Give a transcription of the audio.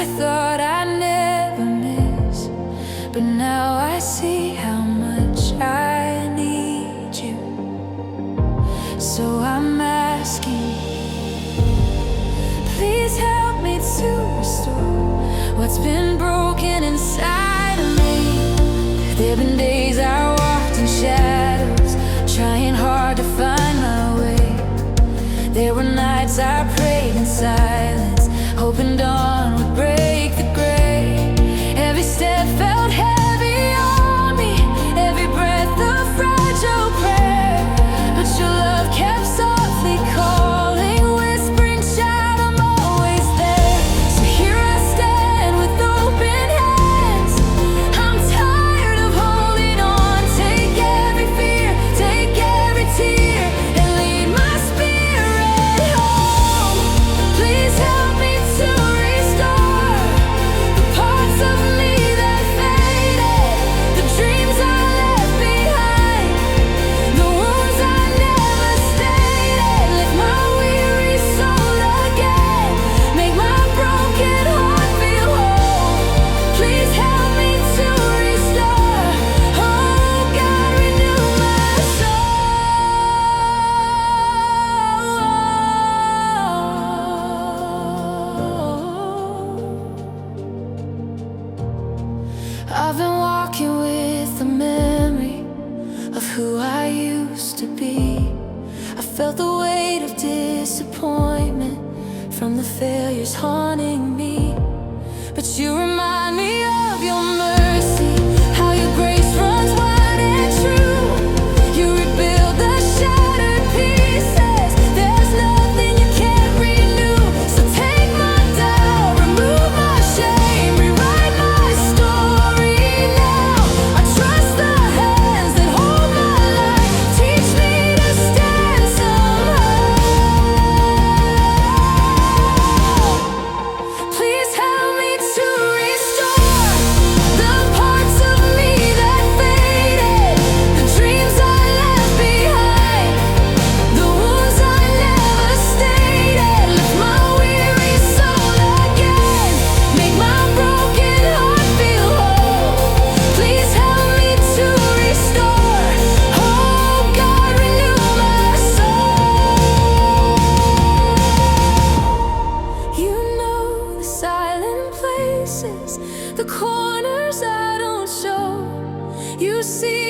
I thought I'd never miss, but now I see how much I need you. So I'm asking, please help me to restore what's been broken inside of me. There've been days I walked in shadows, trying hard to find my way. There were nights I prayed in silence, hoping dawn would break the gray. Every step felt heavy on me, every breath a fragile prayer. But your love kept softly calling, whispering, "Child, I'm always there." So here I stand with open hands. I'm tired of holding on. Take every fear, take every tear, and lead my spirit home. Please help me to restore the parts of me that faded, the dreams I left behind, the wounds I never stated. Lift my weary soul again, make my broken heart feel whole. Please help me to restore. Oh God, renew my soul. I've been walking with the memory of who I used to be. I felt the weight of disappointment from the failures haunting me. But you remind me of your mercy, how your grace runs wide and true. You rebuild the shattered pieces, there's nothing you can't renew. So take my doubt, remove my shame, rewrite my story now. I trust the hands that hold my life, teach me to stand somehow. Please help me to restore the parts of me that faded, the dreams I left behind, the wounds I never stated. Lift my weary soul again, make my broken heart feel whole. Please help me to restore. Oh God, renew my soul. You know the silent places, the corners I don't show. You see